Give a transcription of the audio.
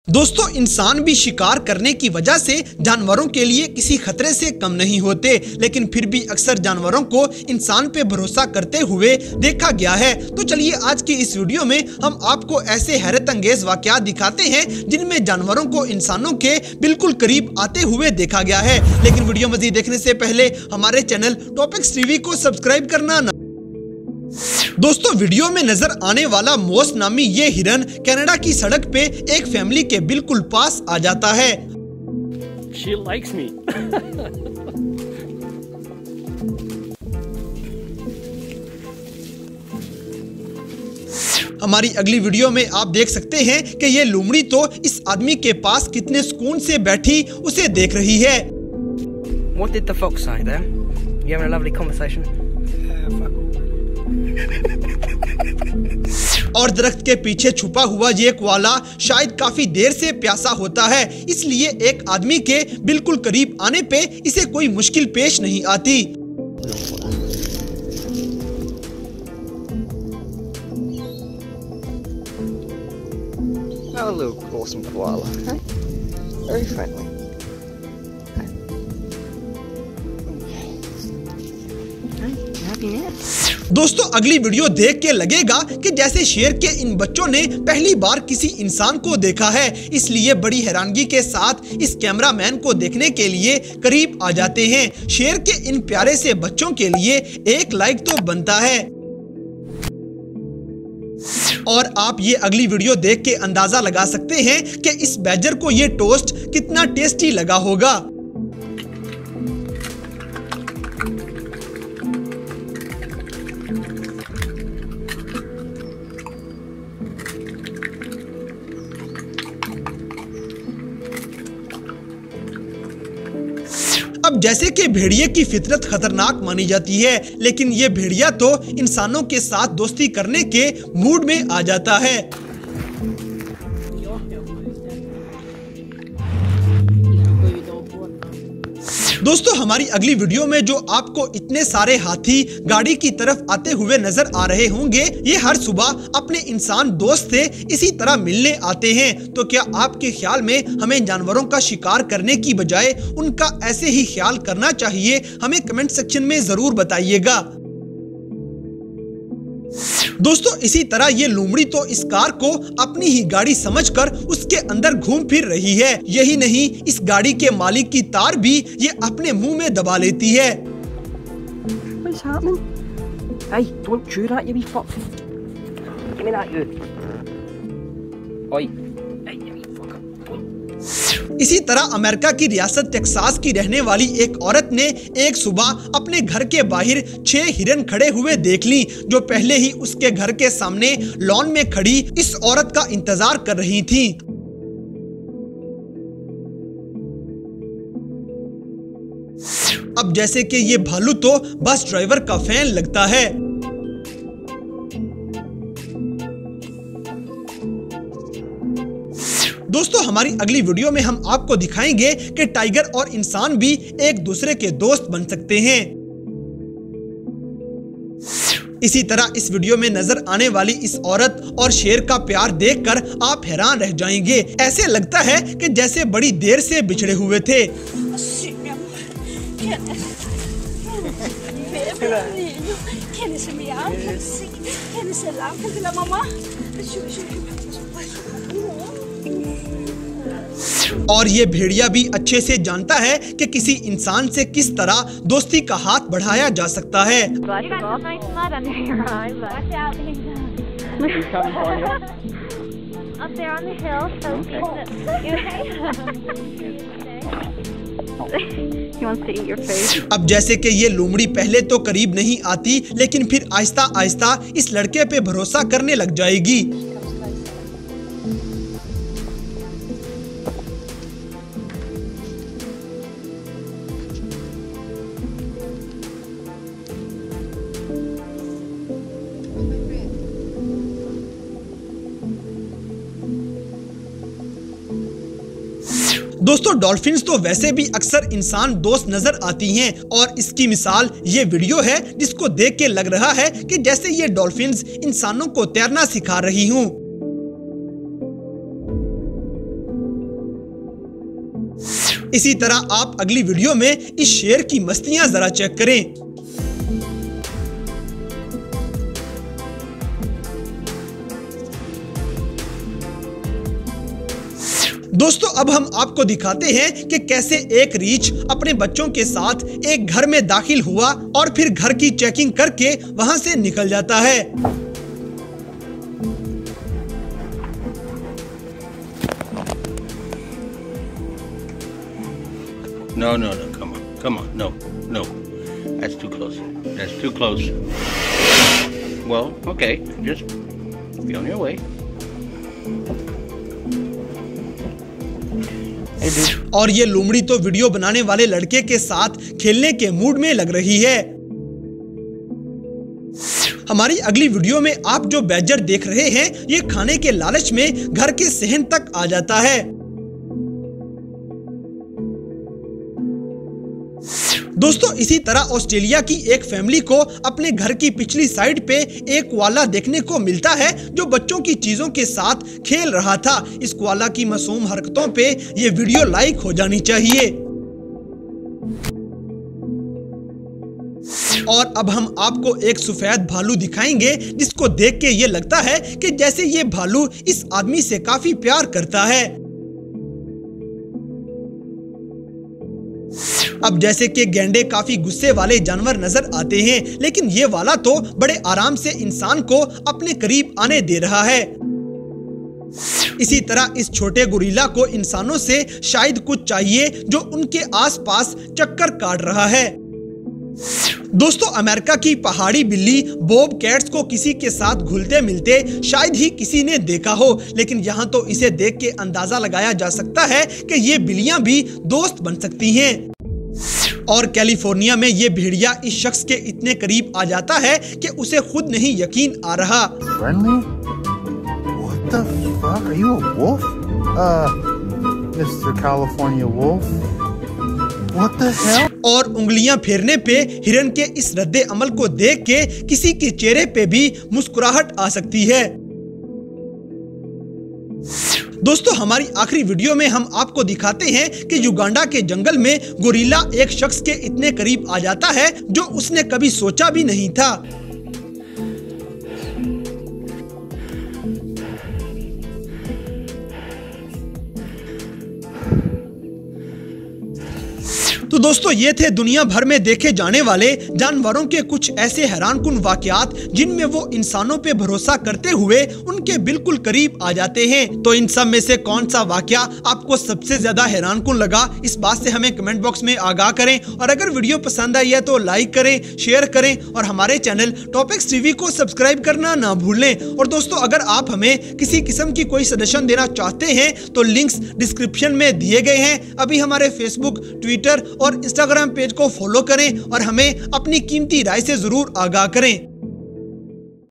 दोस्तों, इंसान भी शिकार करने की वजह से जानवरों के लिए किसी खतरे से कम नहीं होते, लेकिन फिर भी अक्सर जानवरों को इंसान पे भरोसा करते हुए देखा गया है। तो चलिए आज की इस वीडियो में हम आपको ऐसे हैरत अंगेज वाकयात दिखाते हैं जिनमें जानवरों को इंसानों के बिल्कुल करीब आते हुए देखा गया है। लेकिन वीडियो मजीद देखने से पहले हमारे चैनल टॉपिक्स टीवी को सब्सक्राइब करना ना। दोस्तों, वीडियो में नजर आने वाला मोस नामी ये हिरन कनाडा की सड़क पे एक फैमिली के बिल्कुल पास आ जाता है। She likes me. हमारी अगली वीडियो में आप देख सकते हैं कि ये लोमड़ी तो इस आदमी के पास कितने सुकून से बैठी उसे देख रही है। What did the fox say there? You having a lovely conversation? और दरख्त के पीछे छुपा हुआ ये कोआला शायद काफी देर से प्यासा होता है, इसलिए एक आदमी के बिल्कुल करीब आने पे इसे कोई मुश्किल पेश नहीं आती। Oh, a little awesome koala. Hey? Very friendly. दोस्तों, अगली वीडियो देख के लगेगा कि जैसे शेर के इन बच्चों ने पहली बार किसी इंसान को देखा है, इसलिए बड़ी हैरानगी के साथ इस कैमरामैन को देखने के लिए करीब आ जाते हैं। शेर के इन प्यारे से बच्चों के लिए एक लाइक तो बनता है। और आप ये अगली वीडियो देख के अंदाजा लगा सकते हैं कि इस बैजर को ये टोस्ट कितना टेस्टी लगा होगा। अब जैसे कि भेड़िए की फितरत खतरनाक मानी जाती है, लेकिन ये भेड़िया तो इंसानों के साथ दोस्ती करने के मूड में आ जाता है। दोस्तों, हमारी अगली वीडियो में जो आपको इतने सारे हाथी गाड़ी की तरफ आते हुए नजर आ रहे होंगे, ये हर सुबह अपने इंसान दोस्त से इसी तरह मिलने आते हैं। तो क्या आपके ख्याल में हमें जानवरों का शिकार करने की बजाय उनका ऐसे ही ख्याल करना चाहिए? हमें कमेंट सेक्शन में जरूर बताइएगा। दोस्तों, इसी तरह ये लोमड़ी तो इस कार को अपनी ही गाड़ी समझकर उसके अंदर घूम फिर रही है। यही नहीं, इस गाड़ी के मालिक की तार भी ये अपने मुंह में दबा लेती है। What's happening? Hey, don't chew that, you wee fuck. Give me that, you. Oi. Hey, you wee fucker. इसी तरह अमेरिका की रियासत टेक्सास की रहने वाली एक औरत ने एक सुबह अपने घर के बाहर 6 हिरन खड़े हुए देख ली, जो पहले ही उसके घर के सामने लॉन में खड़ी इस औरत का इंतजार कर रही थी। अब जैसे कि ये भालू तो बस ड्राइवर का फैन लगता है। दोस्तों, हमारी अगली वीडियो में हम आपको दिखाएंगे कि टाइगर और इंसान भी एक दूसरे के दोस्त बन सकते हैं। इसी तरह इस वीडियो में नजर आने वाली इस औरत और शेर का प्यार देखकर आप हैरान रह जाएंगे। ऐसे लगता है कि जैसे बड़ी देर से बिछड़े हुए थे। और ये भेड़िया भी अच्छे से जानता है कि किसी इंसान से किस तरह दोस्ती का हाथ बढ़ाया जा सकता है। अब जैसे कि ये लोमड़ी पहले तो करीब नहीं आती, लेकिन फिर आहिस्ता आहिस्ता इस लड़के पे भरोसा करने लग जाएगी। दोस्तों, डॉल्फिन्स तो वैसे भी अक्सर इंसान दोस्त नजर आती हैं, और इसकी मिसाल ये वीडियो है जिसको देख के लग रहा है कि जैसे ये डॉल्फिन्स इंसानों को तैरना सिखा रही हूँ। इसी तरह आप अगली वीडियो में इस शेर की मस्तियां जरा चेक करें। दोस्तों अब हम आपको दिखाते हैं कि कैसे एक रीछ अपने बच्चों के साथ एक घर में दाखिल हुआ और फिर घर की चेकिंग करके वहां से निकल जाता है। No, come on, no. That's too close. Well, okay, just be on your way. और ये लोमड़ी तो वीडियो बनाने वाले लड़के के साथ खेलने के मूड में लग रही है। हमारी अगली वीडियो में आप जो बैजर देख रहे हैं ये खाने के लालच में घर के सहन तक आ जाता है। दोस्तों इसी तरह ऑस्ट्रेलिया की एक फैमिली को अपने घर की पिछली साइड पे एक कोआला देखने को मिलता है जो बच्चों की चीजों के साथ खेल रहा था। इस कोआला की मासूम हरकतों पे ये वीडियो लाइक हो जानी चाहिए। और अब हम आपको एक सफेद भालू दिखाएंगे जिसको देख के ये लगता है कि जैसे ये भालू इस आदमी से काफी प्यार करता है। अब जैसे कि गैंडे काफी गुस्से वाले जानवर नजर आते हैं, लेकिन ये वाला तो बड़े आराम से इंसान को अपने करीब आने दे रहा है। इसी तरह इस छोटे गोरिल्ला को इंसानों से शायद कुछ चाहिए जो उनके आसपास चक्कर काट रहा है। दोस्तों अमेरिका की पहाड़ी बिल्ली बॉब कैट्स को किसी के साथ घुलते मिलते शायद ही किसी ने देखा हो, लेकिन यहाँ तो इसे देख के अंदाजा लगाया जा सकता है कि ये बिल्लियां भी दोस्त बन सकती हैं। और कैलिफोर्निया में ये भेड़िया इस शख्स के इतने करीब आ जाता है कि उसे खुद नहीं यकीन आ रहा। What the fuck? Are you a wolf? Mr. California Wolf? What the hell? और उंगलियां फेरने पे हिरन के इस रद्दे अमल को देख के किसी के चेहरे पे भी मुस्कुराहट आ सकती है। दोस्तों हमारी आखिरी वीडियो में हम आपको दिखाते हैं कि युगांडा के जंगल में गोरिल्ला एक शख्स के इतने करीब आ जाता है जो उसने कभी सोचा भी नहीं था। तो दोस्तों ये थे दुनिया भर में देखे जाने वाले जानवरों के कुछ ऐसे हैरानकुन वाकयात जिनमें वो इंसानों पे भरोसा करते हुए उनके बिल्कुल करीब आ जाते हैं। तो इन सब में से कौन सा वाकया आपको सबसे ज्यादा हैरानकुन लगा, इस बात से हमें कमेंट बॉक्स में आगाह करें। और अगर वीडियो पसंद आई है तो लाइक करें, शेयर करें और हमारे चैनल टॉपिक्स टीवी को सब्सक्राइब करना ना भूलें। और दोस्तों अगर आप हमें किसी किस्म की कोई सजेशन देना चाहते हैं तो लिंक्स डिस्क्रिप्शन में दिए गए हैं। अभी हमारे फेसबुक, ट्विटर और इंस्टाग्राम पेज को फॉलो करें और हमें अपनी कीमती राय से जरूर आगाह करें।